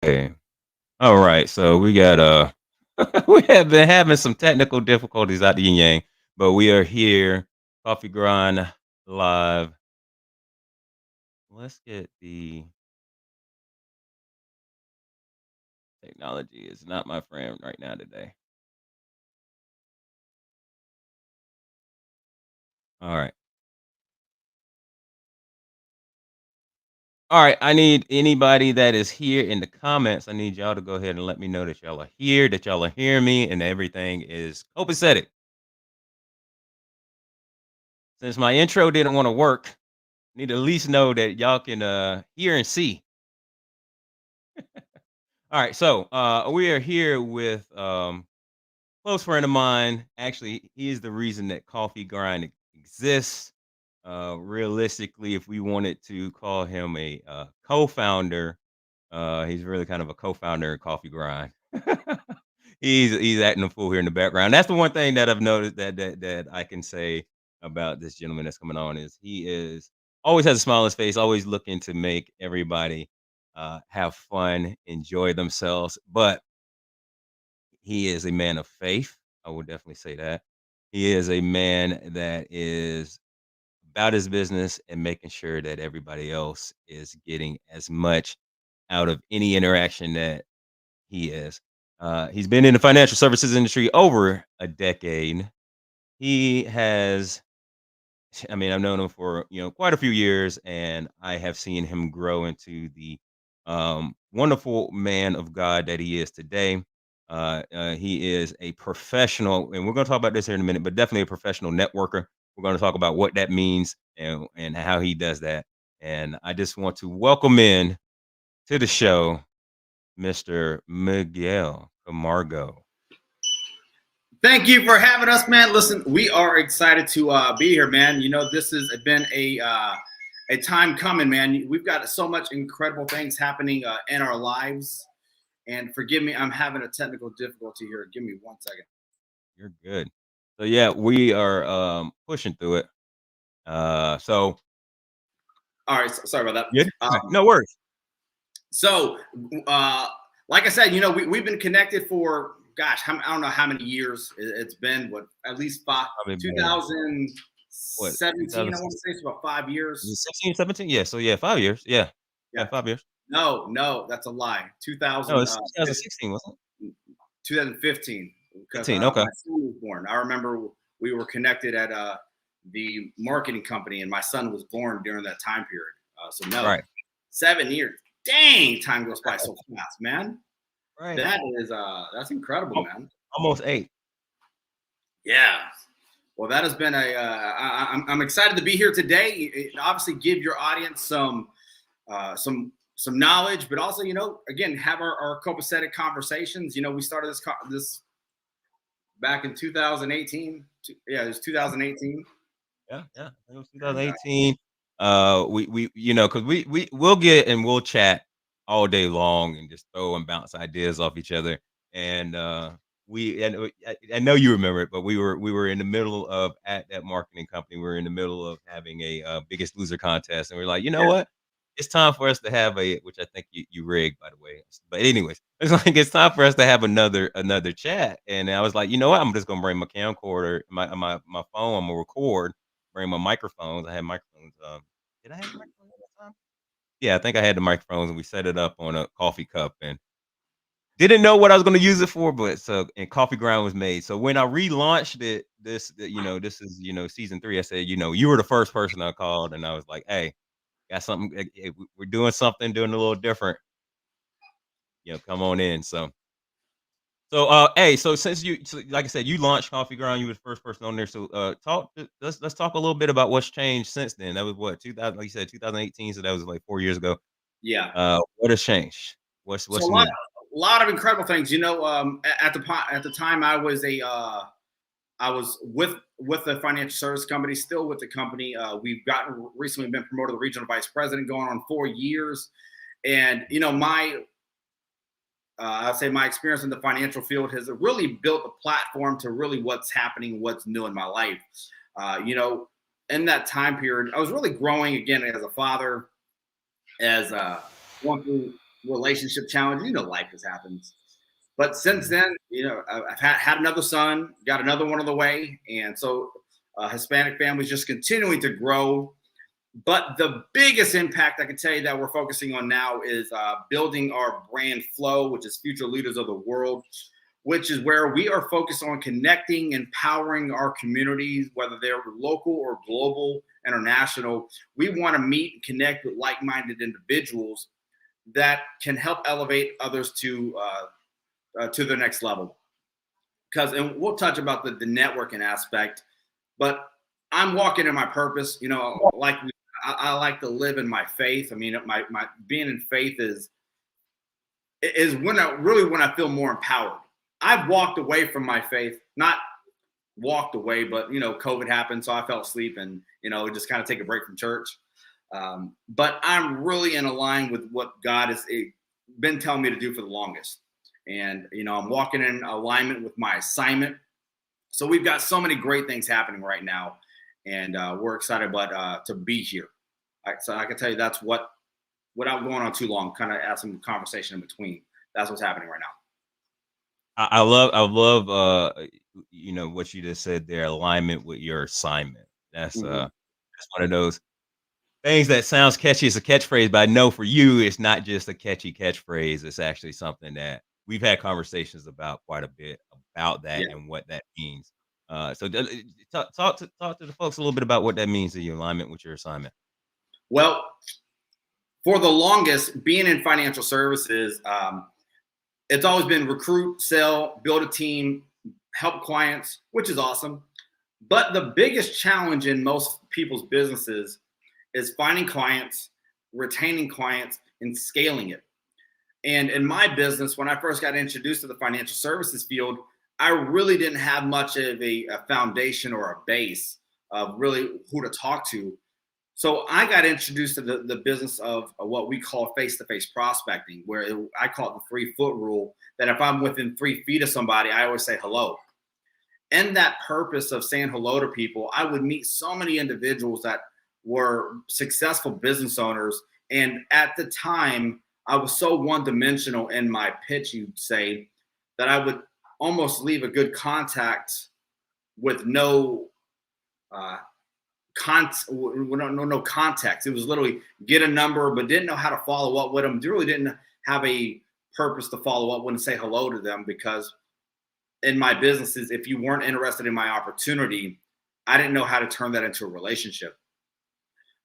Okay. All right. So we got we have been having some technical difficulties out the yin yang, but we are here. Coffee grind live. Let's get the technology is not my friend right now today. All right. All right. I need anybody that is here in the comments. I need y'all to go ahead and let me know that y'all are here, that y'all are hearing me, and everything is copacetic. Since my intro didn't want to work, need to at least know that y'all can hear and see. All right, so we are here with close friend of mine. Actually, he is the reason that Coffee Grind exists. Realistically, if we wanted to call him a co-founder, he's really kind of a co-founder of Coffee Grind. He's acting a fool here in the background. That's the one thing that I've noticed that I can say about this gentleman that's coming on is he is always has a smile on his face, always looking to make everybody have fun, enjoy themselves. But he is a man of faith. I would definitely say that. He is a man that is about his business and making sure that everybody else is getting as much out of any interaction that he is. He's been in the financial services industry over a decade. He has, I mean, I've known him for quite a few years, and I have seen him grow into the wonderful man of God that he is today. He is a professional, and we're going to talk about this here in a minute, but definitely a professional networker. We're going to talk about what that means and how he does that. And I just want to welcome in to the show, Mr. Miguel Camargo. Thank you for having us, man. Listen, we are excited to be here, man. You know, this has been a time coming, man. We've got so much incredible things happening in our lives. And forgive me, I'm having a technical difficulty here. Give me 1 second. You're good. So yeah, we are pushing through it. So All right, sorry about good. that. No worries. So, uh, like I said, you know, we've been connected for, gosh, I don't know how many years it's been, what, at least Probably more. What, 2017, I want to say it's about 5 years. 16, 17? Yeah. So yeah, 5 years. Yeah. Yeah, Yeah. 5 years. No, that's a lie. No, it's 2016, wasn't it? 2015, because 15. Okay. my son was born. I remember we were connected at the marketing company, and my son was born during that time period. So no, Right. 7 years. Dang, time goes by so fast, man. Right. That is that's incredible, man. Almost 8. Yeah. Well, that has been I'm excited to be here today. Obviously, give your audience some knowledge, but also, you know, again, have our copacetic conversations. You know, we started this back in 2018. Yeah, it was 2018. Yeah, yeah. It was 2018. We because we'll get and we'll chat all day long and just throw and bounce ideas off each other. And I know you remember it, but we were in the middle of at that marketing company. We were in the middle of having a Biggest Loser contest, and we're like, you know Yeah. what? It's time for us to have which I think you rigged, by the way. But anyways, it's like it's time for us to have another chat. And I was like, you know what? I'm just gonna bring my camcorder, my phone. I'm gonna record, bring my microphones. I had microphones. Did I have microphones at that time? Yeah, I think I had the microphones, and we set it up on a coffee cup, and didn't know what I was gonna use it for, but so and coffee ground was made. So when I relaunched it, this is season 3. I said, you were the first person I called, and I was like, hey, got something. We're doing something, doing a little different. Come on in. Hey, so since like I said, you launched Coffee Ground, you were the first person on there. So, let's talk a little bit about what's changed since then. That was what 2000, like you said, 2018. So that was like 4 years ago. Yeah. What has changed? What's So new? a lot of incredible things. You know, at the time I was with the financial service company, still with the company. We've recently been promoted to regional vice president, going on 4 years. And you know, I'd say my experience in the financial field has really built a platform to really what's happening, what's new in my life. You know, in that time period, I was really growing again as a father, as going through relationship challenges. You know, life has happened. But since Mhm. then, I've had another son, got another one on the way, and so Hispanic families just continuing to grow. But the biggest impact I can tell you that we're focusing on now is building our brand flow, which is Future Leaders of the World, which is where we are focused on connecting, empowering our communities, whether they're local or global, international. We want to meet and connect with like-minded individuals that can help elevate others to the next level. Because, and we'll touch about the networking aspect, but I'm walking in my purpose. I like to live in my faith. I mean, my being in faith is when I feel more empowered. I've walked away from my faith, not walked away, but COVID happened, so I fell asleep and just kind of take a break from church. But I'm really in line with what God has been telling me to do for the longest, and I'm walking in alignment with my assignment. So we've got so many great things happening right now, and we're excited about to be here. So I can tell you that's what, without going on too long, kind of add some conversation in between. That's what's happening right now. I love, what you just said there, alignment with your assignment. Hmm. That's one of those things that sounds catchy as a catchphrase, but I know for you, it's not just a catchy catchphrase. It's actually something that we've had conversations about quite a bit about that Yeah. and what that means. So talk to the folks a little bit about what that means to you, alignment with your assignment. Well, for the longest, being in financial services, it's always been recruit, sell, build a team, help clients, which is awesome. But the biggest challenge in most people's businesses is finding clients, retaining clients, and scaling it. And in my business, when I first got introduced to the financial services field, I really didn't have much of a foundation or a base of really who to talk to. So I got introduced to the business of what we call face-to-face prospecting, where I call it the 3-foot rule, that if I'm within 3 feet of somebody, I always say hello. And that purpose of saying hello to people, I would meet so many individuals that were successful business owners. And at the time, I was so one-dimensional in my pitch, you'd say, that I would almost leave a good contact with uh, no context. It was literally get a number, but didn't know how to follow up with them. Really didn't have a purpose to follow up with and say hello to them, because in my businesses, if you weren't interested in my opportunity, I didn't know how to turn that into a relationship.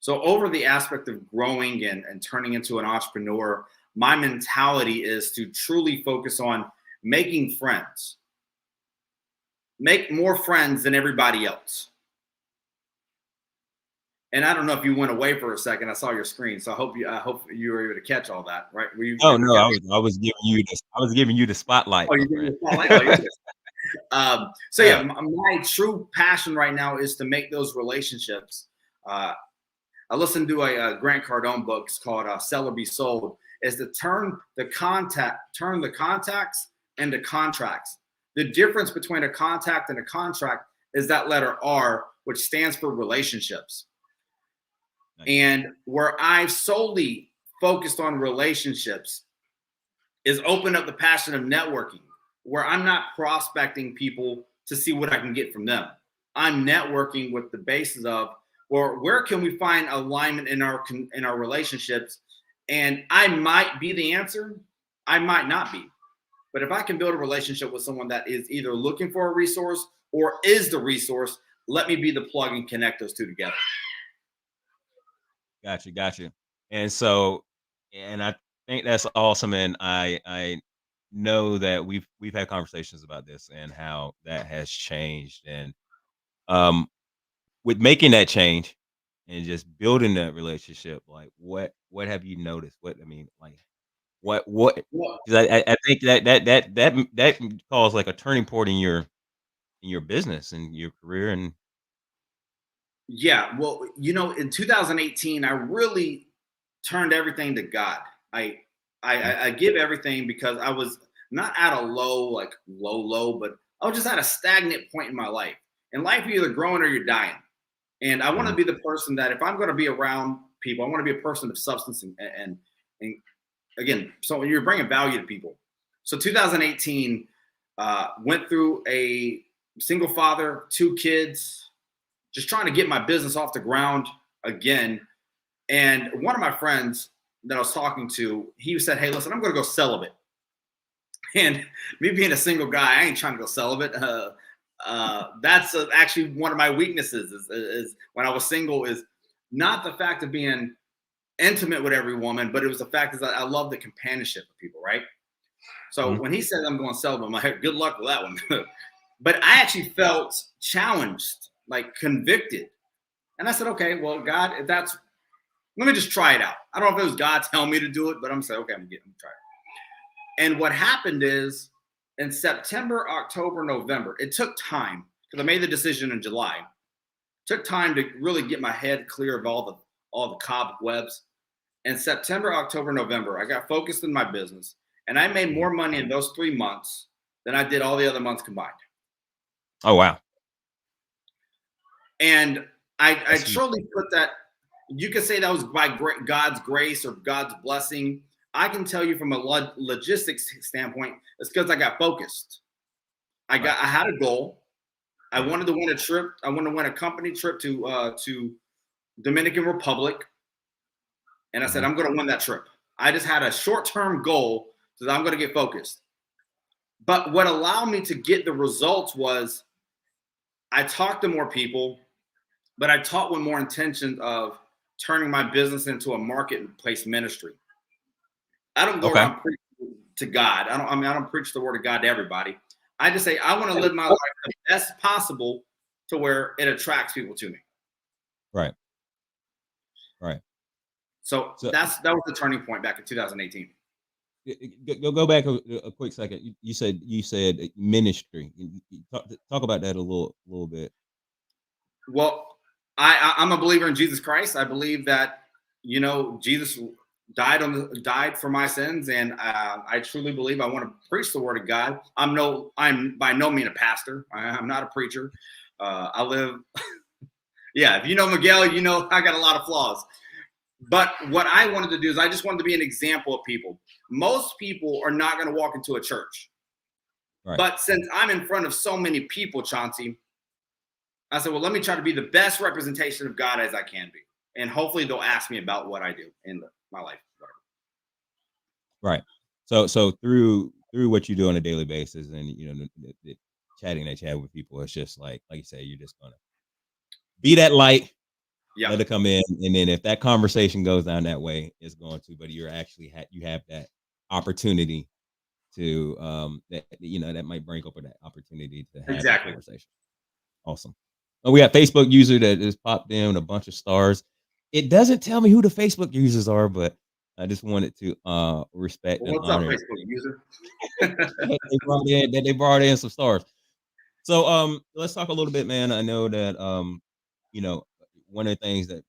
So over the aspect of growing and turning into an entrepreneur, my mentality is to truly focus on making friends, make more friends than everybody else. And I don't know if you went away for a second. I saw your screen, so I hope you were able to catch all that. Right? Were you Oh able to no, catch? I was giving you the spotlight, Oh, my you're giving friend. me a spotlight. Oh, you're good. So yeah, Yeah. my true passion right now is to make those relationships. Uh, I listened to a Grant Cardone book. It's called "Sell or Be Sold." Is to turn the contacts into contracts. The difference between a contact and a contract is that letter R, which stands for relationships. Nice. And where I've solely focused on relationships is open up the passion of networking, where I'm not prospecting people to see what I can get from them. I'm networking with the basis of, well, where can we find alignment in our relationships? And I might be the answer, I might not be. But if I can build a relationship with someone that is either looking for a resource or is the resource, let me be the plug and connect those two together. Got you. And so, and I think that's awesome, and I know that we've had conversations about this and how that has changed, and um, with making that change and just building that relationship, like what have you noticed? What I mean, like what? Well, 'Cause I think that caused like a turning point in your business and your career, and yeah, well, in 2018, I really turned everything to God. I mm, I give everything because I was not at a low, like low, but I was just at a stagnant point in my life. In life, you're either growing or you're dying. And I want to mhm, be the person that if I'm going to be around people, I want to be a person of substance and again, so you're bringing value to people. So 2018, went through a single father, 2 kids, just trying to get my business off the ground again. And one of my friends that I was talking to, he said, "Hey, listen, I'm going to go celibate." And me being a single guy, I ain't trying to go celibate. That's actually one of my weaknesses is when I was single, is not the fact of being intimate with every woman, but it was the fact is that I love the companionship of people, right? So Mhm. when he said I'm going celibate, I'm like, good luck with that one. But I actually felt challenged, like convicted. And I said, okay, well, God, if that's, let me just try it out. I don't know if it was God telling me to do it, but I'm saying, okay, I'm gonna try it. And what happened is in September, October, November, it took time because I made the decision in July. It took time to really get my head clear of all the cobwebs. In September, October, November, I got focused in my business and I made Mhm. more money in those 3 months than I did all the other months combined. Oh, wow. And I That's huge. truly put that, you could say that was by God's grace or God's blessing. I can tell you from a logistics standpoint, it's because I got focused. Right. I had a goal. I Mhm. wanted to win a trip. I wanted to win a company trip to Dominican Republic. And I said, Mhm. I'm going to win that trip. I just had a short-term goal, so I'm going to get focused. But what allowed me to get the results was I talked to more people, but I taught with more intention of turning my business into a marketplace ministry. I don't go Okay. around preaching to God. I don't preach the word of God to everybody. I just say I want to live my life the best possible to where it attracts people to me. Right. Right. So So that was the turning point back in 2018. go back a quick second. You said ministry. Talk about that a little bit. Well, I'm a believer in Jesus Christ. I believe that Jesus died for my sins, and I truly believe I want to preach the word of God. I'm by no means a pastor. I'm not a preacher. I live, yeah. If you know Miguel, you know I got a lot of flaws. But what I wanted to do is I just wanted to be an example of people. Most people are not going to walk into a church, Right. but since I'm in front of so many people, Chauncey, I said, well, let me try to be the best representation of God as I can be. And hopefully they'll ask me about what I do in my life. Whatever. Right. So through what you do on a daily basis, and the chatting that you have with people, it's just like you say, you're just gonna be that light, Yep, let it come in, and then if that conversation goes down that way, it's going to. But you're actually you have that opportunity to that might bring up that opportunity to have that exactly. conversation. Awesome. Oh, we got Facebook user that just popped in a bunch of stars. It doesn't tell me who the Facebook users are, but I just wanted to respect Well, and what's up, honor Facebook user? that they brought in some stars. So let's talk a little bit, man. I know that you know, one of the things that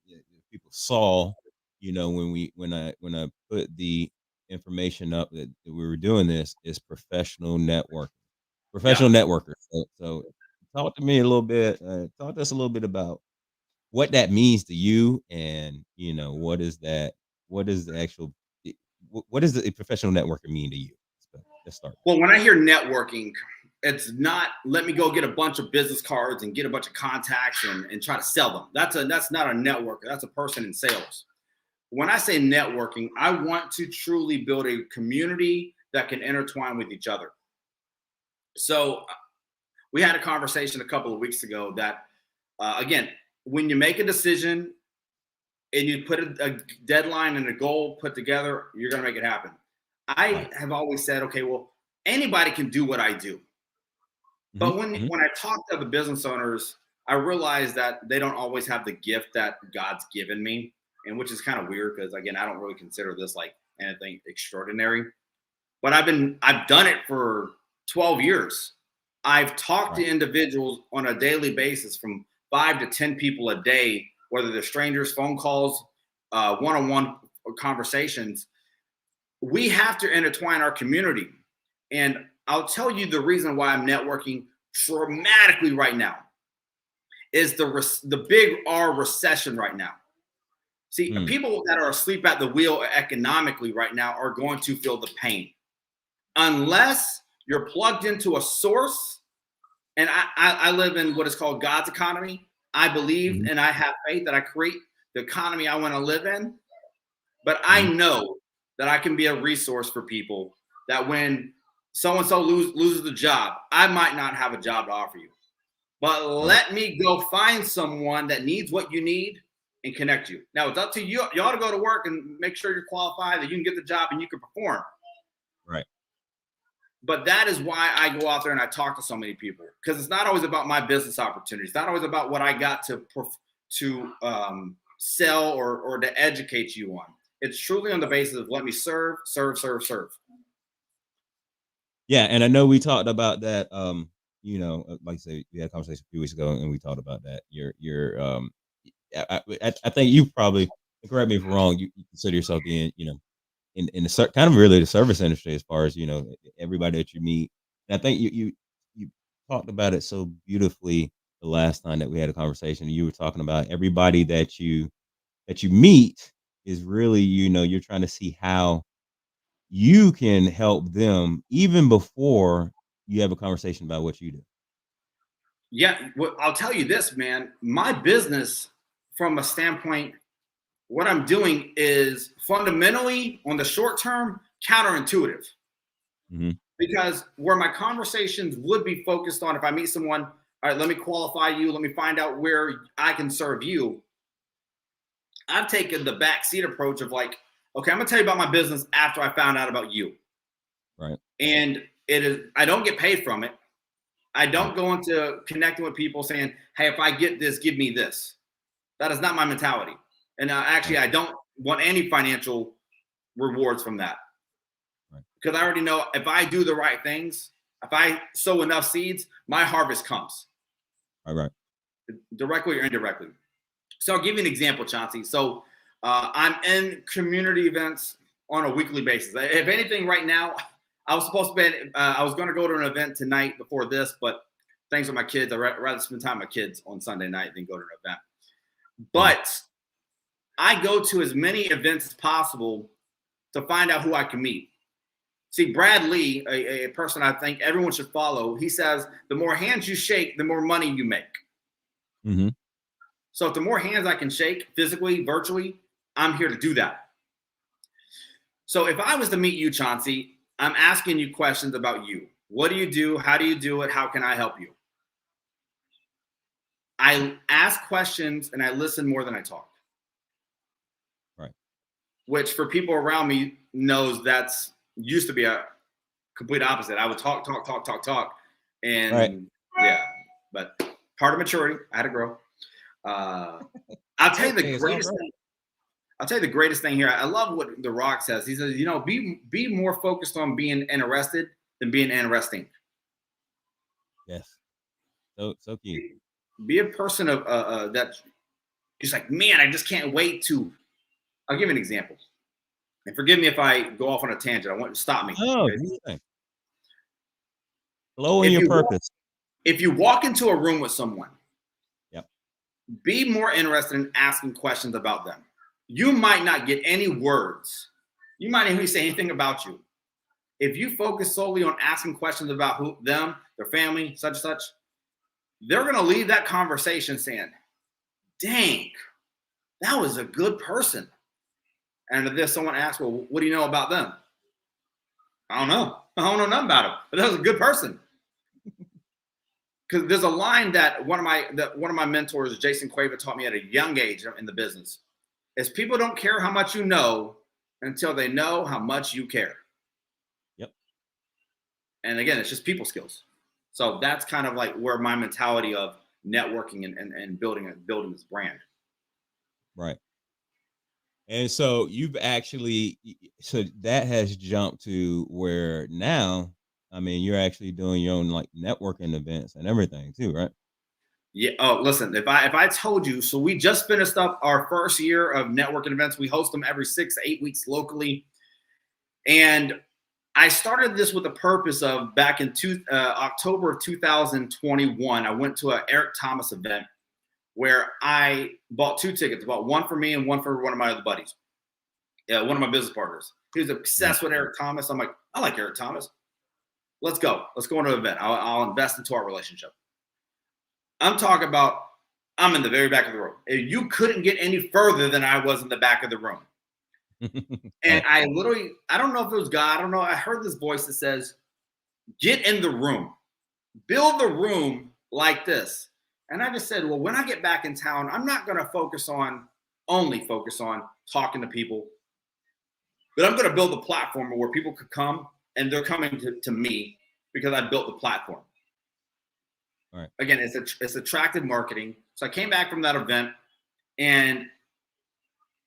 people saw, when I put the information up that we were doing this is professional networking. Yeah. Professional networkers. So talk to me a little bit. Talk to us a little bit about what that means to you, and what is that? What is the actual? What does the professional networker mean to you? Let's start there. Well, when I hear networking, it's not let me go get a bunch of business cards and get a bunch of contacts and try to sell them. That's not a networker. That's a person in sales. When I say networking, I want to truly build a community that can intertwine with each other. So we had a conversation a couple of weeks ago that again, when you make a decision and you put a deadline and a goal put together, you're going to make it happen. I Right. have always said, okay, well, anybody can do what I do. Hmm. But when Hmm. when I talk to the business owners, I realize that they don't always have the gift that God's given me, and which is kind of weird because again, I don't really consider this like anything extraordinary. But I've done it for 12 years. I've talked to Right. individuals on a daily basis from 5 to 10 people a day, whether they're strangers, phone calls, one-on-one conversations. We have to intertwine our community. And I'll tell you the reason why I'm networking dramatically right now is the big R recession right now. See, Mm, people that are asleep at the wheel economically right now are going to feel the pain unless you're plugged into a source. And I live in what is called God's economy. I believe mhm, and I have faith that I create the economy I want to live in. But I mhm, know that I can be a resource for people that when so and so loses the job, I might not have a job to offer you. But right. let me go find someone that needs what you need and connect you. Now it's up to you. You ought to go to work and make sure you're qualified, that you can get the job and you can perform. Right. But that is why I go out there and I talk to so many people, because it's not always about my business opportunities. It's not always about what I got to sell or to educate you on. It's truly on the basis of let me serve, serve, serve, serve. Yeah, and I know we talked about that. Like I said, we had a conversation a few weeks ago, and we talked about that. I think you probably, correct me if I'm wrong. You consider yourself being, in the kind of really the service industry as far as everybody that you meet. And I think you talked about it so beautifully the last time that we had a conversation. You were talking about everybody that you meet is really, you're trying to see how you can help them even before you have a conversation about what you do. Yeah, well, I'll tell you this, man. My business, from a standpoint, what I'm doing is fundamentally on the short term counterintuitive, Mhm. because where my conversations would be focused on, if I meet someone, all right, let me qualify you, let me find out where I can serve you. I've taken the backseat approach of like, okay, I'm gonna tell you about my business after I found out about you. Right, And it is, I don't get paid from it. I right, don't go into connecting with people saying, hey, if I get this, give me this. That is not my mentality. And actually, right, I don't want any financial rewards from that, right, because I already know if I do the right things, if I sow enough seeds, my harvest comes right, right. directly or indirectly. So I'll give you an example, Chauncey. So I'm in community events on a weekly basis. If anything, right now, I was supposed to be, I was going to go to an event tonight before this, but thanks with my kids, I'd rather spend time with my kids on Sunday night than go to an event. Mm, But I go to as many events as possible to find out who I can meet. See, Brad Lee, a person I think everyone should follow, he says, the more hands you shake, the more money you make. mhm, So if the more hands I can shake physically, virtually, I'm here to do that. So if I was to meet you, Chauncey, I'm asking you questions about you. What do you do? How do you do it? How can I help you? I ask questions and I listen more than I talk, right, which for people around me knows that's used to be a complete opposite. I would talk, talk, talk, talk, talk. right. And yeah, but part of maturity, I had to grow. Uh, I'll It's tell you the okay, it's all greatest right. thing. I'll tell you the greatest thing here. I love what The Rock says. He says, be more focused on being interested than being interesting. Yes. So cute. Be a person of that. Just like, man, I just can't wait to. I'll give you an example, and forgive me if I go off on a tangent. I want you to stop me. Oh, Okay? do your thing. Flow in If your you purpose. if you walk into a room with someone, Yep. be more interested in asking questions about them. You might not get any words. You might not even say anything about you. If you focus solely on asking questions about them, their family, such and such, they're going to leave that conversation saying, dang, that was a good person. And if there's someone asks, well, what do you know about them? I don't know. I don't know nothing about them, but that was a good person. Because there's a line that one of my mentors, Jason Quaver, taught me at a young age in the business, is people don't care how much you know until they know how much you care. Yep. And again, it's just people skills. So that's kind of like where my mentality of networking and building this brand. Right. And so you've actually, so that has jumped to where now, I mean, you're actually doing your own like networking events and everything too, right? Yeah. Oh, listen. If I told you, so we just finished up our first year of networking events. We host them every 6 to 8 weeks locally, and I started this with the purpose of back in October of 2021. I went to an Eric Thomas event where I bought 2 tickets. I bought one for me and one for one of my other buddies. One of my business partners. He was Mhm. obsessed with Eric Thomas. I'm like, I like Eric Thomas. Let's go. Let's go into an event. I'll invest into our relationship. I'm talking about I'm in the very back of the room. You couldn't get any further than I was in the back of the room. And Right. I literally, I don't know if it was God. I don't know. I heard this voice that says, get in the room, build the room like this. And I just said, well, when I get back in town, I'm not going to only focus on talking to people, but I'm going to build a platform where people could come and they're coming to me because I built the platform. Right. Again, it's attractive marketing. So I came back from that event and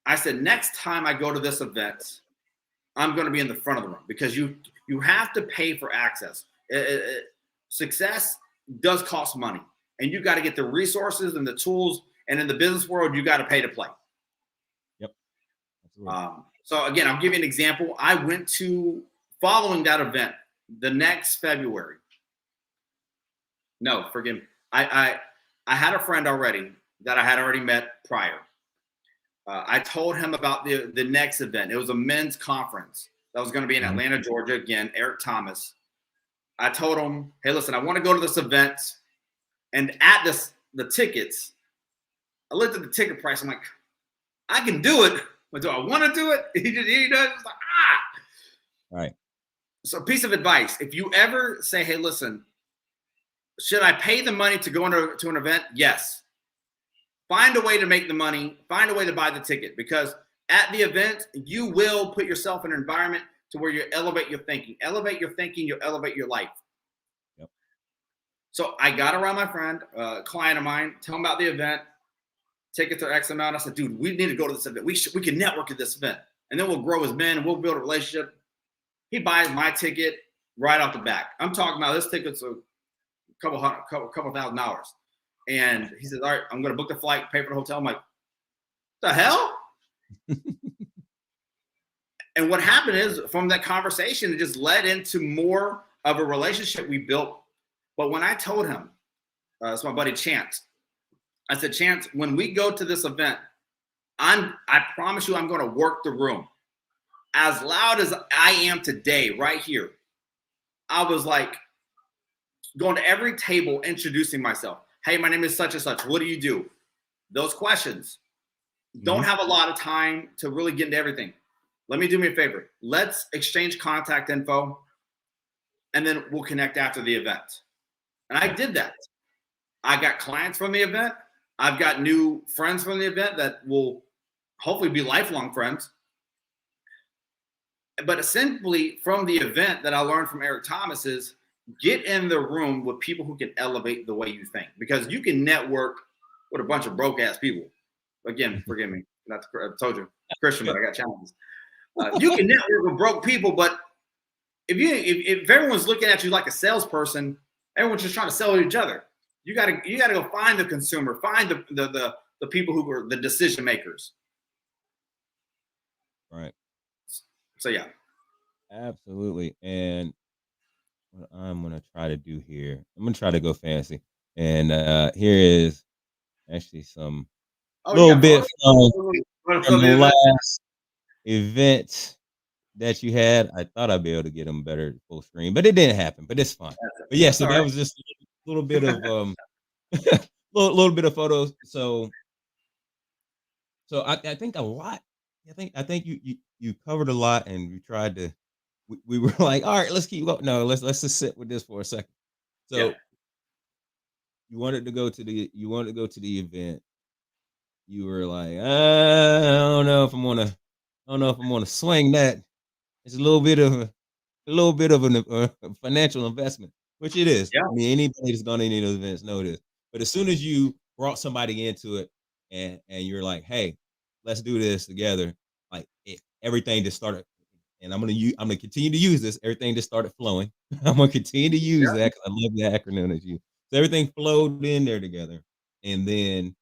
I said, next time I go to this event, I'm going to be in the front of the room because you have to pay for access. Success does cost money, and you got to get the resources and the tools. And in the business world, you got to pay to play. Yep. Absolutely. So again, I'll give you an example. I went to following that event the next February. No, forgive me. I had a friend already that I had already met prior. I told him about the next event. It was a men's conference that was going to be in Mhm. Atlanta, Georgia. Again, Eric Thomas. I told him, hey, listen, I want to go to this event. And at the tickets, I looked at the ticket price. I'm like, I can do it, but do I want to do it? He does. It's like, ah. Right. So, piece of advice: if you ever say, hey, listen, should I pay the money to go to an event? Yes. Find a way to make the money. Find a way to buy the ticket because at the event, you will put yourself in an environment to where you elevate your thinking. Elevate your thinking, you'll elevate your life. Yep. So I got around my friend, a client of mine, tell him about the event, tickets are X amount. I said, dude, we need to go to this event. We can network at this event. And then we'll grow as men and we'll build a relationship. He buys my ticket right off the back. I'm talking about this ticket's a couple $1,000. And he says, all right, I'm going to book the flight, pay for the hotel. I'm like, the hell? And what happened is from that conversation, it just led into more of a relationship we built. But when I told him, it's my buddy Chance, I said, Chance, when we go to this event, I promise you I'm going to work the room. As loud as I am today, right here, I was like going to every table, introducing myself. Hey, my name is such and such. What do you do? Those questions. Don't Mhm. have a lot of time to really get into everything. Let me do me a favor. Let's exchange contact info, and then we'll connect after the event. And I Right. did that. I got clients from the event. I've got new friends from the event that will hopefully be lifelong friends. But simply from the event that I learned from Eric Thomas is get in the room with people who can elevate the way you think because you can network with a bunch of broke ass people. Again, forgive me. Not I told you, Christian, but Good. I got challenges. You can network with broke people, but if everyone's looking at you like a salesperson, everyone's just trying to sell each other. You gotta go find the consumer, find the people who are the decision makers. Right. So yeah, Absolutely. And what I'm gonna try to do here, I'm gonna try to go fancy. And here is actually some oh, you little got bit photos. from From the the event. last event that you had. I thought I'd be able to get them better full screen, but it didn't happen. But it's fine. But yeah, That's so all that right. was just a little bit of little bit of photos. So I think a lot. I think you covered a lot, and you tried to. We were like, all right, let's keep going. No, let's just sit with this for a second. Yeah, So you wanted to go to the event. You were like, I don't know if I'm gonna swing that. It's a little bit of a financial investment, which it is. yeah, I mean, anybody that's gone to any of those events know this. But as soon as you brought somebody into it and you're like, "Hey, let's do this together," like everything just started. And I'm gonna continue to use this. Everything just started flowing. I'm gonna continue to use yeah. that because I love the acronym that you. So everything flowed in there together, and then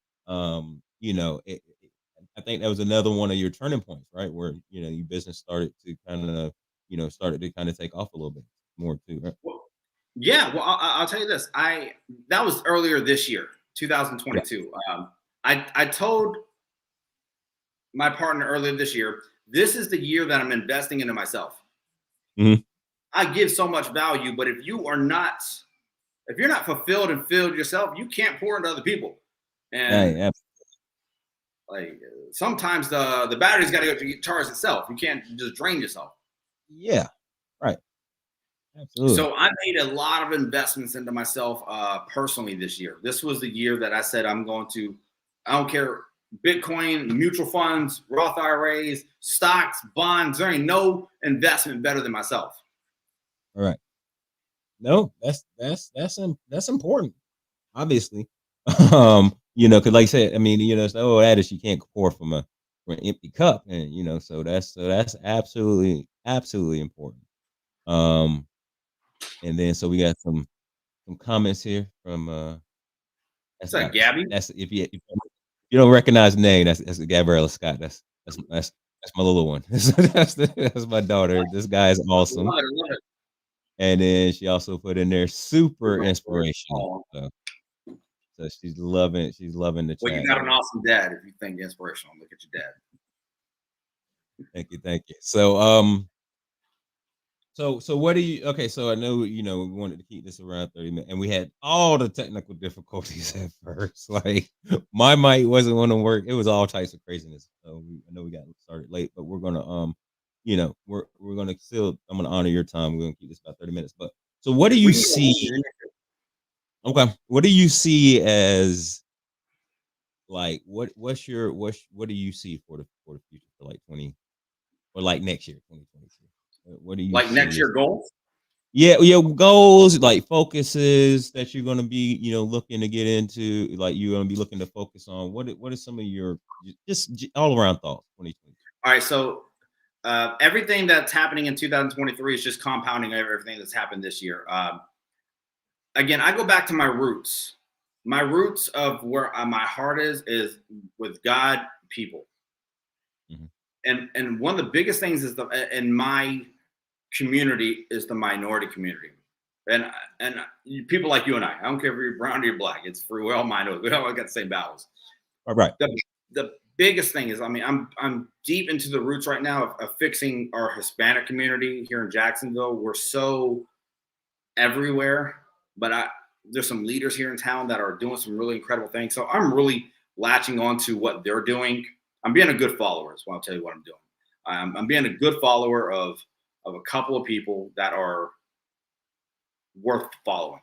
I think that was another one of your turning points, right? Where your business started to take off a little bit more too, right? Well, yeah. Well, I'll tell you this. I that was earlier this year, Yeah. 2022. I told my partner earlier this year, this is the year that I'm investing into myself. Mhm. I give so much value, but if you're not fulfilled and filled yourself, you can't pour into other people. And Right, ab like sometimes the battery's got to go to charge itself. You can't just drain yourself. yeah, right, absolutely. So I made a lot of investments into myself personally this year. This was the year that I said I'm going to. I don't care Bitcoin, mutual funds, Roth IRAs, stocks, bonds. There ain't no investment better than myself. Alright. No, that's important, obviously. Because like I said, I mean, it's the old adage, you can't pour from an empty cup, and, so that's absolutely important. Um, and then so we got some comments here from, Is that's that not Gabby? that's if you don't recognize the name, that's Gabriella Scott. That's my little one. That's my daughter. This guy is I awesome. love it. I love it. And then she also put in there super Super inspirational. inspirational. So she's loving the Well, you chat got an here. awesome dad if you think inspirational. Look at your dad. Thank you, thank you. So what do you okay, so I know, we wanted to keep this around 30 minutes and we had all the technical difficulties at first. Like my mic wasn't going to work. It was all types of craziness. So I know we got started late, but we're gonna we're gonna still I'm gonna honor your time. We're gonna keep this about 30 minutes. But so what do Yeah, you we can go see? longer. Okay. What do you see as like what do you see for the future for like 20 or like next year, 2022? What do you Like next see year as goals. yeah, yeah, goals, like focuses that you're gonna be, looking to get into, like you're gonna be looking to focus on. What are some of your all around thoughts, 2020? All right. So everything that's happening in 2023 is just compounding everything that's happened this year. Again, I go back to my roots. My roots of where my heart is with God, people, Mhm. and one of the biggest things is the in my community is the minority community, and people like you and I. I don't care if you're brown or you're black. It's free. We all minorities. We all got the same battles. All right. The biggest thing is, I mean, I'm deep into the roots right now of fixing our Hispanic community here in Jacksonville. We're so everywhere, but there's some leaders here in town that are doing some really incredible things. So I'm really latching on to what they're doing. I'm being a good follower. So I'll tell you what I'm doing. I'm being a good follower of a couple of people that are worth following.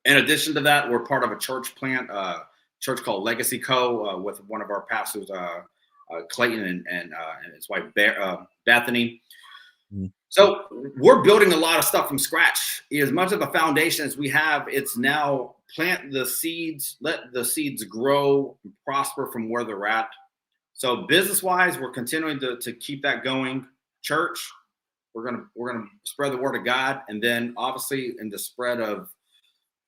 In addition to that, we're part of a church plant, church called Legacy Co. With one of our pastors, Clayton, and his wife Bethany. Mhm. So we're building a lot of stuff from scratch. As much of a foundation as we have, it's now plant the seeds, let the seeds grow and prosper from where they're at. So business wise, we're continuing to keep that going. Church, we're gonna spread the word of God, and then obviously in the spread of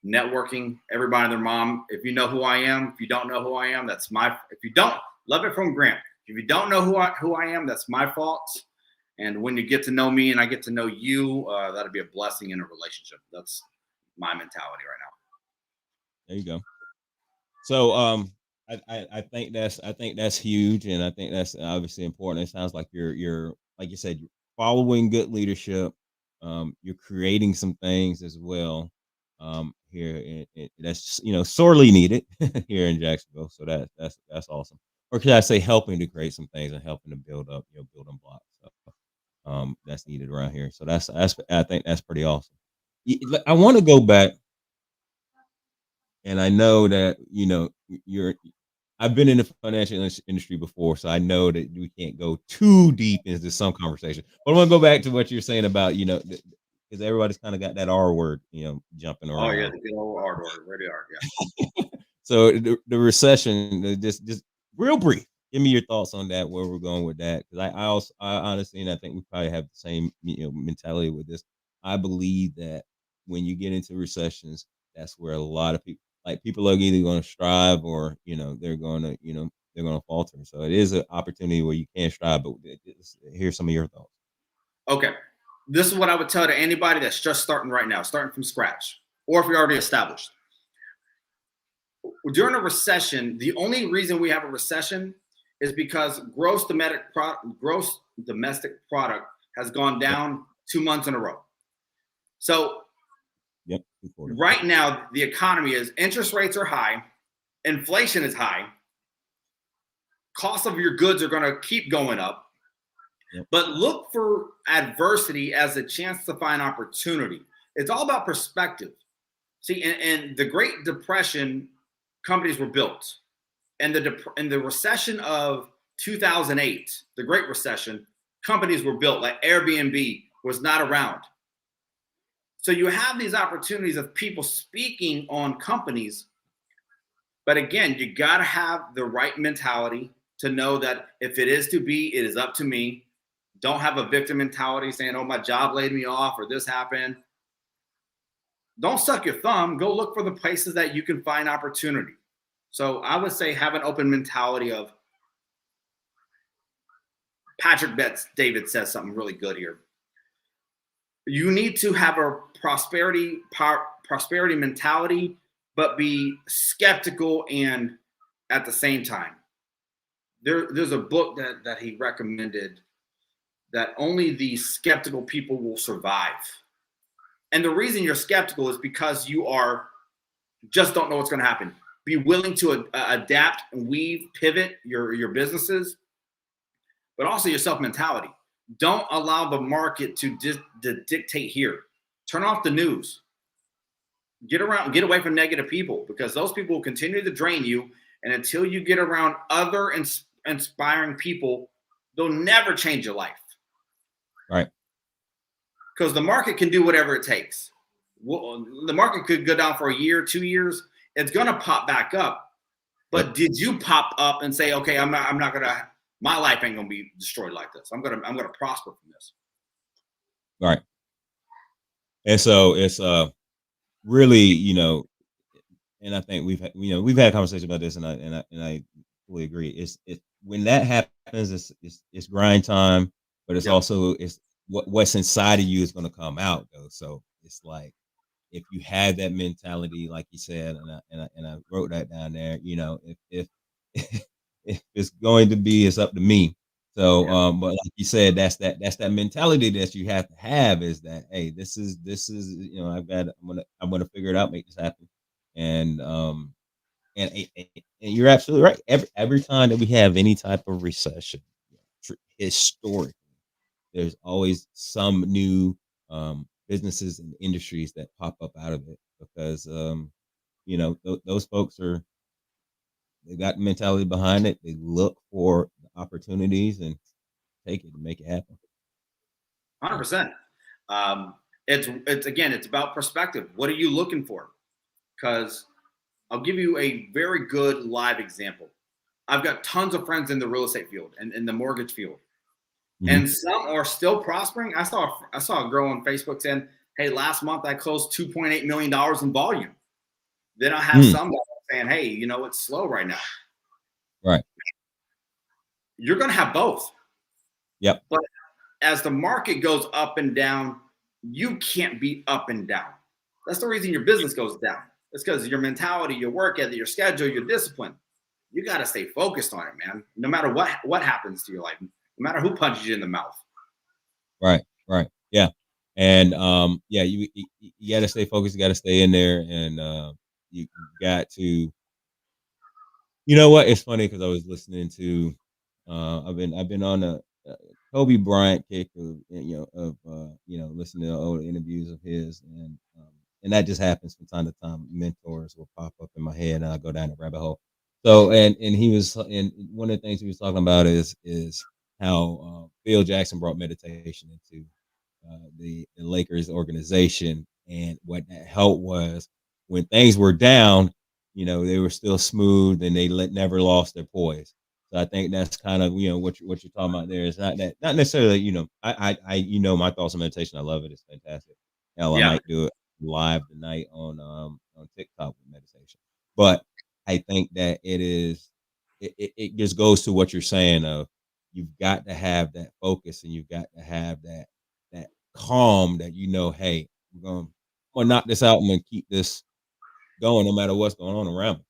networking, everybody and their mom. If you know who I am, if you don't know who I am, that's my. If you don't, love it from Grant. If you don't know who I am, that's my fault. And when you get to know me and I get to know you, that'll be a blessing in a relationship. That's my mentality right There you go. So I think that's huge, and I think that's obviously important. It sounds like you're like you said, you're following good leadership. You're creating some things as well. Here that's sorely needed here in Jacksonville. So that's awesome. Or could I say helping to create some things and helping to build up building blocks. So, that's needed around here. So that's I think that's pretty awesome. I want to go back, and I know that you're I've been in the financial industry before, so I know that we can't go too deep into some conversation. But I want to go back to what you're saying about, because everybody's kind of got that R word, jumping now. Oh yeah, around. the good old hard word, really hard. Yeah. So the recession, just real brief. Give me your thoughts on that. Where we're going with that? Because I honestly, and I think we probably have the same mentality with this. I believe that when you get into recessions, that's where a lot of people are either going to strive or they're going to falter. So it is an opportunity where you can strive. But here's some of your thoughts. Okay. This is what I would tell to anybody that's just starting right now, starting from scratch, or if you're already established. during a recession, the only reason we have a recession is because gross domestic product has gone Yep. down 2 months in a row. So Yep. 2 quarters. Yep. right now, the economy is interest rates are high, inflation is high, cost of your goods are going to keep going up. Yep. But look for adversity as a chance to find opportunity. It's all about perspective. See, in the Great Depression, companies were built. And the recession of 2008, the Great Recession, companies were built. Like Airbnb was not around. So you have these opportunities of people speaking on companies. But again, you got to have the right mentality to know that if it is to be, it is up to me. Don't have a victim mentality saying, oh, my job laid me off or this happened. Don't suck your thumb. Go look for the places that you can find opportunity. So I would say have an open mentality of Patrick Betts David says something really good here. You need to have a prosperity mentality, but be skeptical and at the same time. There's a book that he recommended that only the skeptical people will survive. And the reason you're skeptical is because you are just don't know what's going to happen. Be willing to adapt and weave, pivot your businesses, but also your self mentality. Don't allow the market to dictate here. Turn off the news. Get away from negative people because those people will continue to drain you. And until you get around other inspiring people, they'll never change your life. Right. Because the market can do whatever it takes. The market could go down for a year, 2 years. It's going to pop back up. But Yep. did you pop up and say, okay, I'm not going to, my life ain't going to be destroyed like this. I'm going to prosper from this. Right. And so it's really, and I think we've had conversations about this, and I fully agree. It's when that happens, it's grind time, but it's Yep. also it's what's inside of you is going to come out though. So it's like if you had that mentality, like you said, and I wrote that down there. If if it's going to be, it's up to me. So, Yeah. but like you said, that's that mentality that you have to have is that hey, this is I'm gonna figure it out, make this happen, and and you're absolutely right. Every time that we have any type of recession, historically, there's always some new businesses and industries that pop up out of it because those folks they got the mentality behind it. They look for the opportunities and take it and make it happen. Yeah. 100%. It's about perspective. What are you looking for? Because I'll give you a very good live example. I've got tons of friends in the real estate field and in the mortgage field, Mhm. and some are still prospering. I saw a girl on Facebook saying, "Hey, last month I closed $2.8 million in volume." Then I have Mm. some that are saying, "Hey, it's slow right now." Right. You're going to have both, Yep. but as the market goes up and down, you can't be up and down. That's the reason your business goes down. It's because your mentality, your work ethic, your schedule, your discipline. You got to stay focused on it, man. No matter what happens to your life, no matter who punches you in the mouth. Right. Right. Yeah. And yeah, you got to stay focused. You got to stay in there, and you got to. You know what? It's funny because I was listening to. I've been on a Kobe Bryant kick of listening to old interviews of his, and that just happens from time to time. Mentors will pop up in my head, and I go down the rabbit hole. So and he was and one of the things he was talking about is how Phil Jackson brought meditation into the Lakers organization, and what that helped was when things were down, they were still smooth and they never lost their poise. So I think that's kind of what you're talking about there. It's not necessarily I my thoughts on meditation. I love it. It's fantastic. Hell, I Yeah, might do it live tonight on TikTok with meditation. But I think that it just goes to what you're saying of you've got to have that focus and you've got to have that calm that hey, I'm gonna knock this out. I'm gonna keep this going no matter what's going on around me.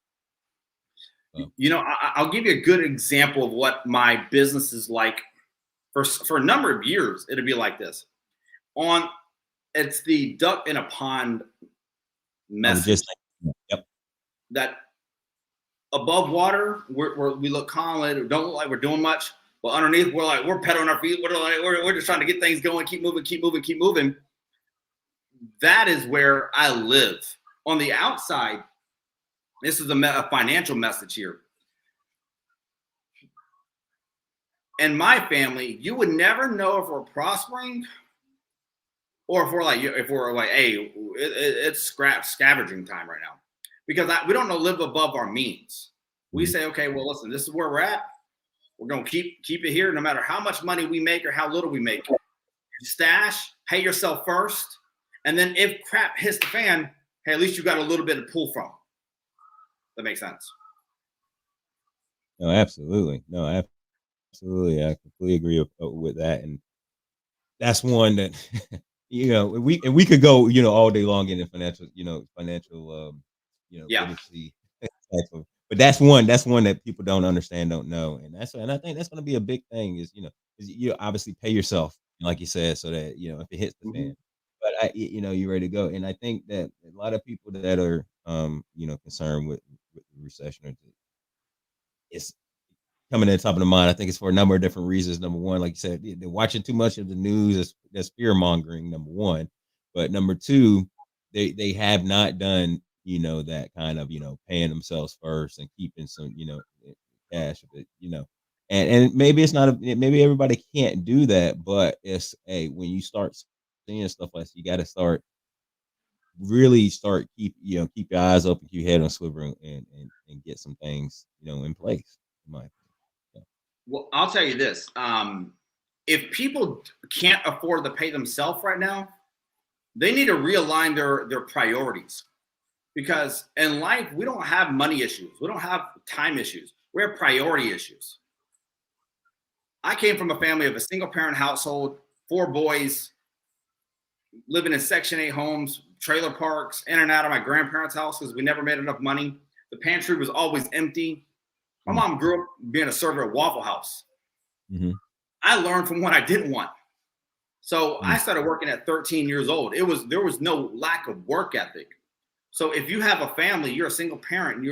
You know, I'll give you a good example of what my business is like. For a number of years, it'll be like this. On It's the duck in a pond I was just message thinking, yep. that above water we look calm, don't look like we're doing much, but underneath we're pedaling our feet. We're just trying to get things going, keep moving, keep moving, keep moving. That is where I live. On the outside, this is a financial message here. In my family, you would never know if we're prospering or if we're like, hey, it's scavenging time right now, because we don't know live above our means. We say, okay, well, listen, this is where we're at. We're gonna keep it here, no matter how much money we make or how little we make. Stash, pay yourself first, and then if crap hits the fan, hey, at least you got a little bit to pull from. That makes sense. No, absolutely. No, absolutely. I completely agree with that, and that's one that we could go all day long in the financial Yeah. literacy type of, but that's one that people don't understand, don't know, and I think that's going to be a big thing is you obviously pay yourself like you said, so that if it hits the Mm-hmm. fan, but you're ready to go. And I think that a lot of people that are concerned with the recession, it's coming in top of the mind. I think it's for a number of different reasons. Number one, like you said, they're watching too much of the news. That's fear mongering. Number one, but number two, they have not done that kind of paying themselves first and keeping some cash. But and maybe it's not maybe everybody can't do that, but it's when you start seeing stuff like this, you got to start really start keep your eyes open, keep your head on swivel, and get some things in place. In my opinion. Well, I'll tell you this: if people can't afford to pay themselves right now, they need to realign their priorities. Because in life, we don't have money issues, we don't have time issues, we have priority issues. I came from a family of a single parent household, 4 boys, living in Section 8 homes, trailer parks, in and out of my grandparents' house because we never made enough money. The pantry was always empty. My Mm. mom grew up being a server at Waffle House. Mhm. I learned from what I didn't want. So I Mm. started working at 13 years old. There was no lack of work ethic. So if you have a family, you're a single parent,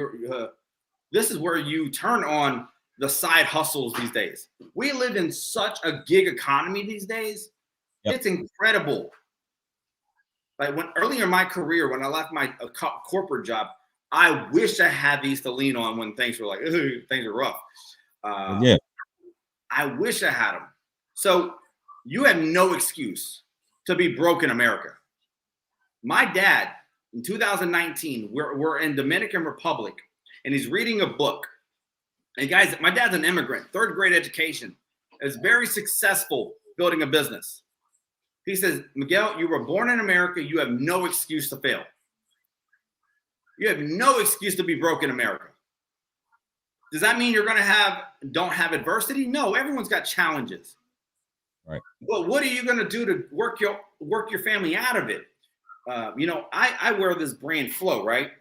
this is where you turn on the side hustles these days. We live in such a gig economy these days. Yep. It's incredible. Like when earlier in my career, when I left my corporate job, I wish I had these to lean on when things were like, things are rough. Yeah. I wish I had them. So you have no excuse to be broke in America. My dad, in 2019, we're in Dominican Republic, and he's reading a book. And guys, my dad's an immigrant, third grade education, is very successful building a business. He says, Miguel, you were born in America. You have no excuse to fail. You have no excuse to be broke in America. Does that mean you're going to don't have adversity? No, everyone's got challenges. Right. But what are you going to do to work your family out of it? I wear this brand Flow, right?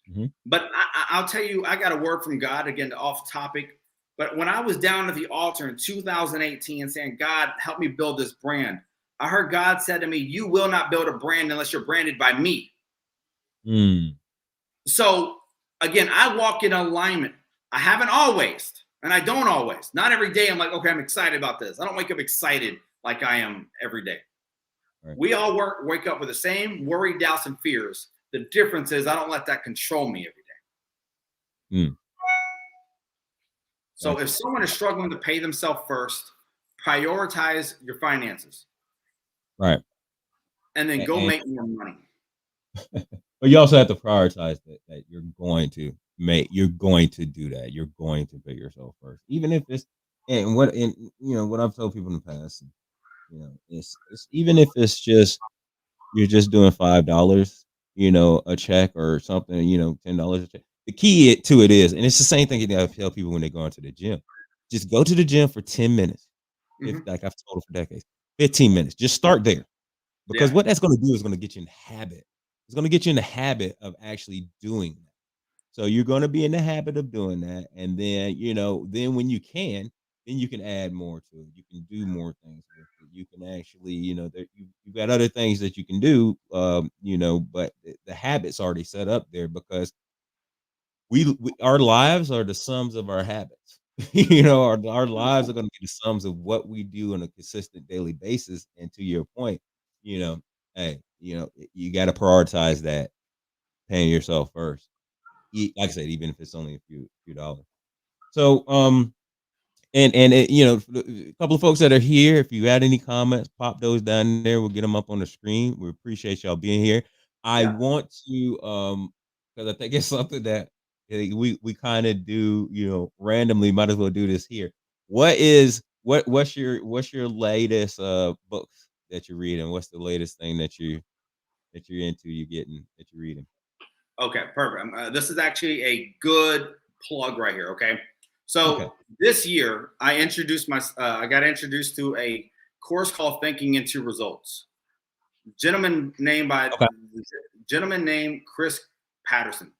Mhm. But I'll tell you, I got a word from God, again, off topic. But when I was down at the altar in 2018 saying, God, help me build this brand, I heard God said to me, you will not build a brand unless you're branded by me. Mm. So again, I walk in alignment. I haven't always, and I don't always. Not every day I'm like, okay, I'm excited about this. I don't wake up excited like I am every day. Right. We all wake up with the same worry, doubts, and fears. The difference is I don't let that control me every day. Mm. So Gotcha. if someone is struggling to pay themselves first, prioritize your finances Right. and then go And make more money. but you also have to prioritize that you're going to do that. You're going to put yourself first, even if it's and what I've told people in the past. It's even if it's just you're just doing $5, a check or something, $10 a check. The key to it is, and it's the same thing that I tell people when they go into the gym. Just go to the gym for 10 minutes. If Mm-hmm. like I've told them for decades, 15 minutes. Just start there. Because Yeah. what that's gonna do is gonna get you in the habit. It's gonna get you in the habit of actually doing that. So you're going to be in the habit of doing that. And then, then when you can, then you can add more to it. You can do more things with it. You can actually, you've got other things that you can do, but the habit's already set up there because we our lives are the sums of our habits. Our lives are gonna be the sums of what we do on a consistent daily basis, and to your point, you know, hey, you gotta prioritize that, paying yourself first. Like I said, even if it's only a few dollars. So, and it, a couple of folks that are here, if you had any comments, pop those down there. We'll get them up on the screen. We appreciate y'all being here. I Yeah. want to, because I think it's something that we kind of do, randomly. Might as well do this here. What's your latest books that you're reading? What's the latest thing that you're into? You getting that you're reading? Okay, perfect. This is actually a good plug right here. Okay, Okay. so this year I got introduced to a course called Thinking into Results. Gentleman named by Okay. gentleman named Chris Patterson.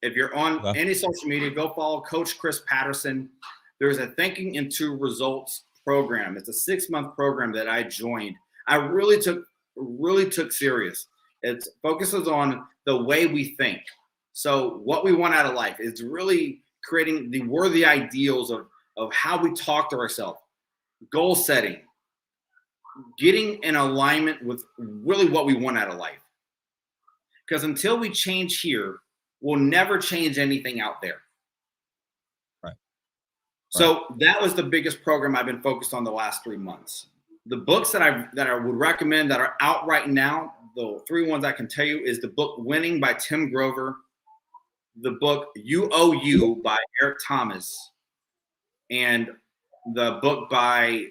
If you're on Okay. any social media, go follow Coach Chris Patterson. There's a Thinking into Results program. It's a 6-month program that I joined. I really took serious. It focuses on the way we think. So what we want out of life is really creating the worthy ideals of how we talk to ourselves, goal setting, getting in alignment with really what we want out of life. Because until we change here, we'll never change anything out there. Right. Right. So that was the biggest program I've been focused on the last 3 months. The books that I would recommend that are out right now, the 3 ones I can tell you is the book Winning by Tim Grover, the book You Owe You by Eric Thomas, and the book by,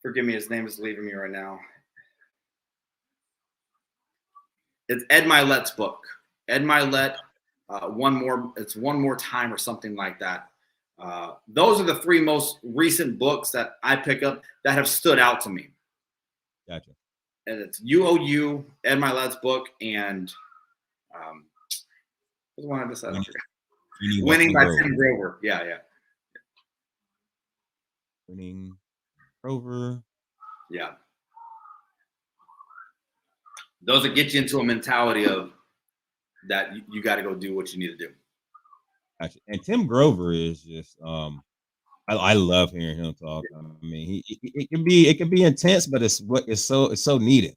forgive me, his name is leaving me right now. It's Ed Milet's book. Ed Milet, it's One More Time or something like that. Those are the 3 most recent books that I pick up that have stood out to me. Gotcha. And it's You Owe You, Ed Milet's book, and what's the one I just said? I Winning, forgot. winning by Winning Tim by Grover. Tim Grover. Yeah, yeah, Winning Grover. yeah. Those that get you into a mentality of that you got to go do what you need to do. Gotcha. And Tim Grover is just I love hearing him talk. I mean, it can be intense, but it's so needed.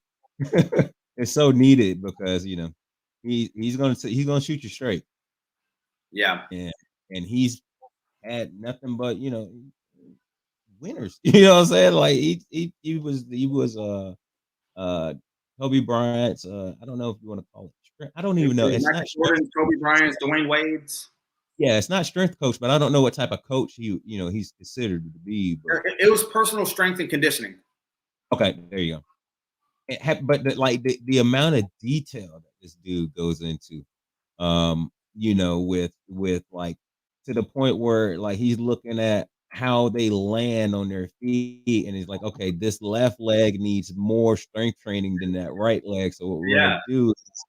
It's so needed because he's gonna shoot you straight, Yeah, and he's had nothing but winners. You know what I'm saying? Like he was uh Kobe Bryant's I don't know if you want to call it strength. I don't it even know. was It's Michael not strength Jordan, coach. Kobe Bryant, Dwayne Wade's. Yeah, it's not strength coach, but I don't know what type of coach he's considered to be. But It was personal strength and conditioning. okay, there you go. But the amount of detail that this dude goes into, with like to the point where like he's looking at how they land on their feet, and he's like, okay, this left leg needs more strength training than that right leg. So what we're gonna Yeah, do is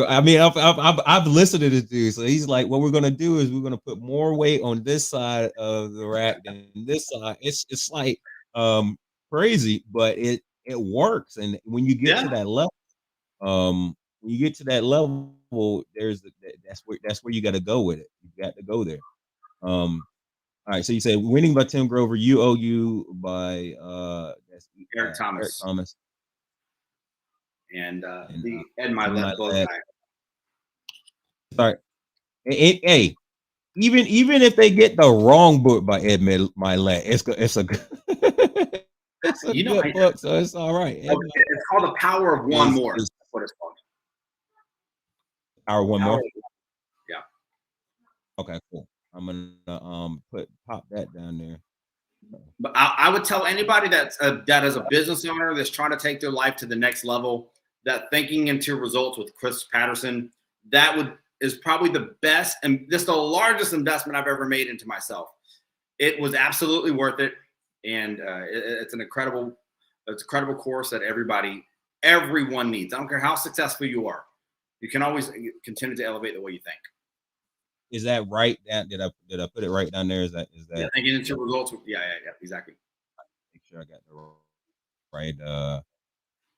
I mean, I've listened to this dude. So he's like, what we're gonna do is we're gonna put more weight on this side of the rack than this side. It's like crazy, but it works. And when you get to yeah. that level, when you get to that level, that's where you got to go with it. You got to go there. All right. So you say Winning by Tim Grover, You Owe You by Eric Eric Thomas Thomas, and and the Ed my Milet book. lad. Sorry. Hey, even if they get the wrong book by Ed Milet, it's a it's a You know, good book, so it's all right. Ed Milet it's called The Power of One More. is That's what it's called. our one Power. more. Yeah. Okay, cool. I'm gonna pop that down there. But I would tell anybody that is a business owner that's trying to take their life to the next level, that Thinking into Results with Chris Patterson, is probably the best and just the largest investment I've ever made into myself. It was absolutely worth it, and it's an incredible course that everyone needs. I don't care how successful you are, you can always continue to elevate the way you think. is that right? Did I put it right down there? Is Yeah, that they get into results. Yeah, yeah, yeah, exactly. make sure I got the right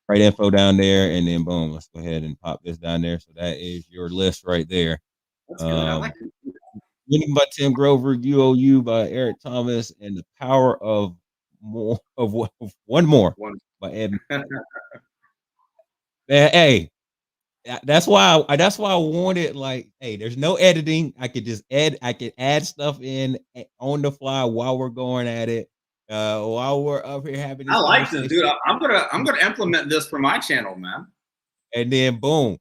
right info down there, and then boom, let's go ahead and pop this down there. So that is your list right there. That's good. I like Um, it. Winning by Tim Grover, UOU by Eric Thomas, and The Power of More of One More One. by Ed. Hey, that's why I wanted like, hey, there's no editing. I could just I could add stuff in on the fly while we're going at it. While we're up here having I this like this, conversation. dude. I'm gonna implement this for my channel, man. And then boom,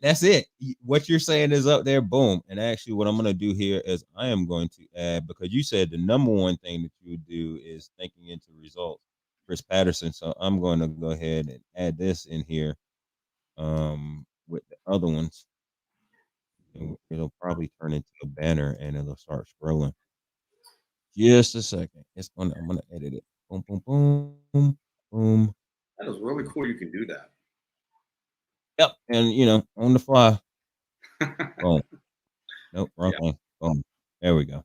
that's it. What you're saying is up there, boom. And actually, what I'm gonna do here is I am going to add, because you said the number one thing that you would do is thinking into results, Chris Patterson. So I'm going to go ahead and add this in here with the other ones, and it'll probably turn into a banner and it'll start scrolling. Just a second. I'm gonna edit it. Boom, boom, boom, boom. That is really cool. You can do that. Yep. And on the fly. Boom. Nope, wrong Yeah, thing. Boom. There we go.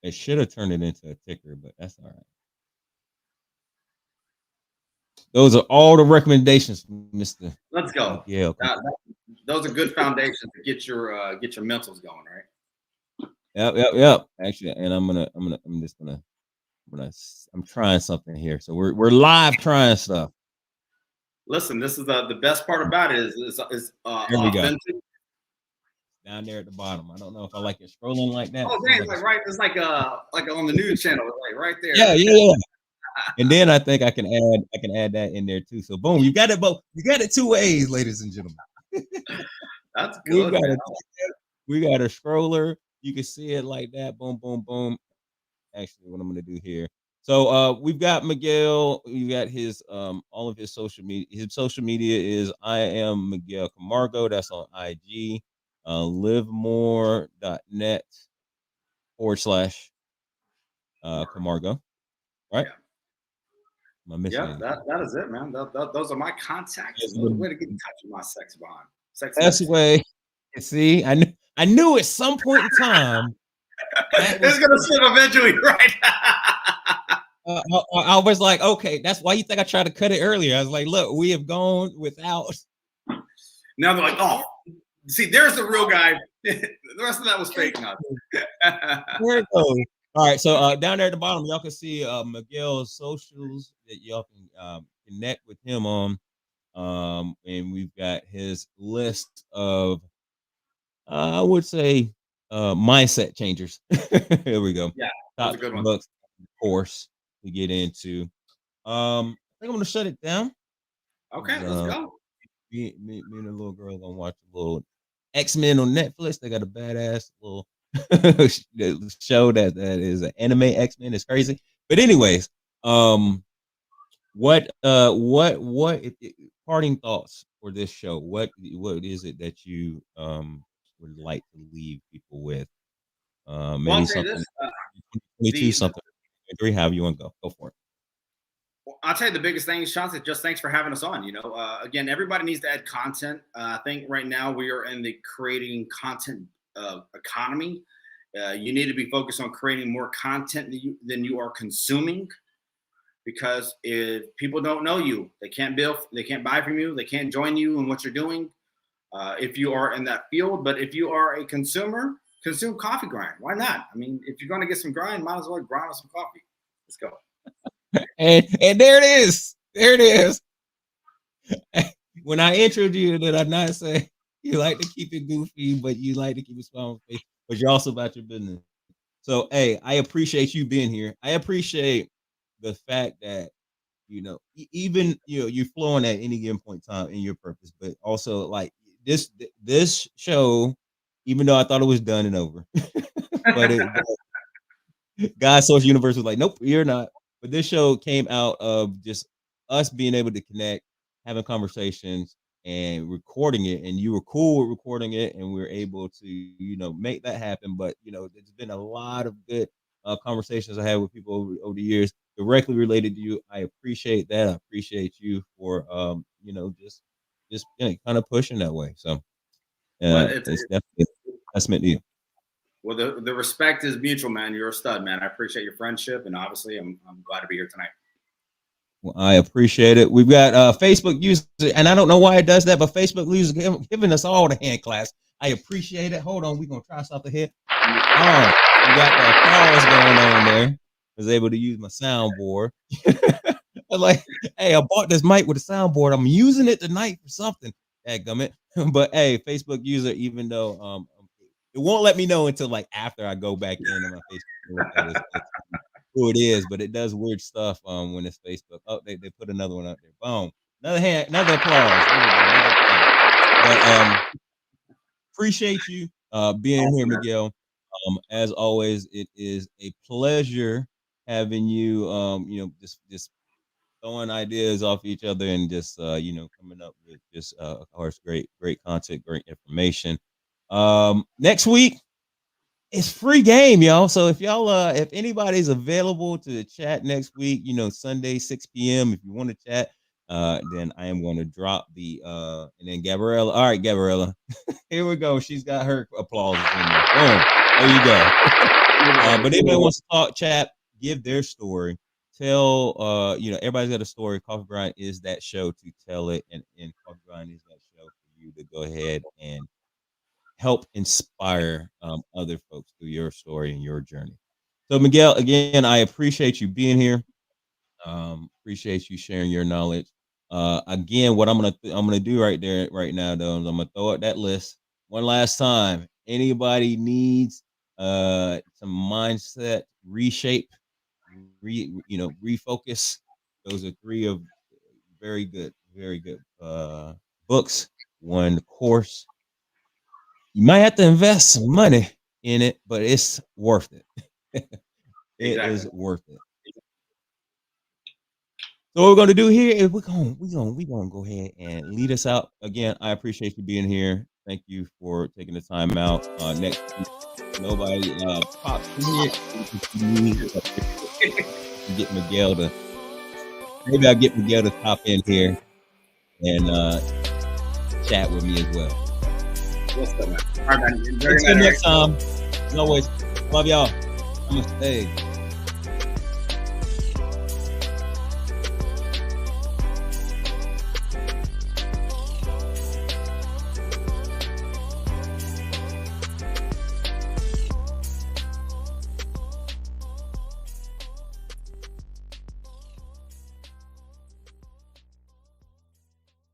It should have turned it into a ticker, but that's all right. Those are all the recommendations, Mr. let's go. Miguel. Those are good foundations to get your mentals going, right? Yep, yep, yep. Actually, and I'm just I'm trying something here. So we're live trying stuff. Listen, this is the best part about it is There we go. authentic. Down there at the bottom. I don't know if I like it scrolling like that. Oh, dang, it's like right. It's like on the news channel, like right there. Yeah, yeah, yeah. And then I think I can add that in there too. So boom, you got it both. You got it two ways, ladies and gentlemen. That's we good, got man. a we got a scroller. You can see it like that. Boom, boom, boom. Actually, what I'm gonna do here. So we've got Miguel. You got his all of his social media. His social media is I am Miguel Camargo. That's on IG. Livemore.net / Camargo. Right? Yeah, Am I missing yeah. anything? That is it, man. Those are my contacts. That's Those are the way to get in touch with my sex bond, sexy best bestie. way. See, I knew at some point in time that It's was. gonna slip eventually, right? I was like, okay, that's why you think I tried to cut it earlier. I was like, look, we have gone without. Now they're like, oh, see, there's the real guy. The rest of that was fake. Now. Where it goes. All right, so down there at the bottom, y'all can see Miguel's socials that y'all can connect with him on. And we've got his list of, I would say, mindset changers. Here we go. Yeah, that was Top a good 10 one. books, of course, to get into. I think I'm gonna shut it down. Okay, let's go. Me and the little girl gonna watch a little X-Men on Netflix. They got a badass little show that is an anime X-Men. It's crazy. But anyways, what parting thoughts for this show? What is it that you would like to leave people with? Well, I'll Maybe tell you something this: 22, the something 23, however you want to go. Go for it. I'll tell you the biggest thing, Sean, is just thanks for having us on. Again, everybody needs to add content. I think right now we are in the creating content economy. You need to be focused on creating more content than you are consuming, because if people don't know you, they can't buy from you, they can't join you in what you're doing. If you are in that field, but if you are a consumer, consume coffee grind. Why not? I mean, if you're going to get some grind, might as well grind with some coffee. Let's go. And there it is. There it is. When I introduced you, did I not say you like to keep it goofy, but you like to keep it small face, but you're also about your business. So, hey, I appreciate you being here. I appreciate the fact that even you're flowing at any given point in time in your purpose, but also like this show, even though I thought it was done and over, but God's social universe was like, nope, you're not. But this show came out of just us being able to connect, having conversations, and recording it. And you were cool with recording it, and we were able to, make that happen. But there's been a lot of good conversations I had with people over the years, directly related to you. I appreciate that. I appreciate you for, just kind of pushing that way. So Well, it's definitely. That's meant to you. Well, the respect is mutual, man. You're a stud, man. I appreciate your friendship, and obviously, I'm glad to be here tonight. Well, I appreciate it. We've got Facebook user, and I don't know why it does that, but Facebook user giving us all the hand claps. I appreciate it. Hold on, we're gonna try something here. Oh, we got the applause going on there. I was able to use my soundboard. I'm like, hey, I bought this mic with a soundboard. I'm using it tonight for something. Dadgummit. But hey, Facebook user, even though it won't let me know until like after I go back in on my Facebook and look at it, who it is, but it does weird stuff when it's Facebook. Oh, they put another one up there. Boom. Another hand, another applause. There we go, another applause. But appreciate you being here, Miguel. As always, it is a pleasure having you. Just throwing ideas off each other and just coming up with just of course great content, great information. Next week it's free game, y'all. So if y'all if anybody's available to chat next week, Sunday 6 p.m. if you want to chat, then I am going to drop the and then Gabriella. All right, Gabriella. Here we go. She's got her applause in there. Boom. There you go. But anybody wants to talk, chat, give their story. Tell everybody's got a story. Coffee Grind is that show to tell it, and Coffee Grind is that show for you to go ahead and help inspire other folks through your story and your journey. So Miguel, again, I appreciate you being here. Appreciate you sharing your knowledge. Again, what I'm gonna do right now, though, is I'm gonna throw out that list one last time. Anybody needs some mindset reshape, refocus. Those are three of very good books. One course. You might have to invest some money in it, but it's worth it. It is worth it. So what we're gonna do here is we're gonna go ahead and lead us out. Again, I appreciate you being here. Thank you for taking the time out. Next week, nobody pop in here. Get Miguel to maybe I'll get Miguel to pop in here and chat with me as well. What's up, man? All right, man. Until next time. As always, love y'all. Namaste.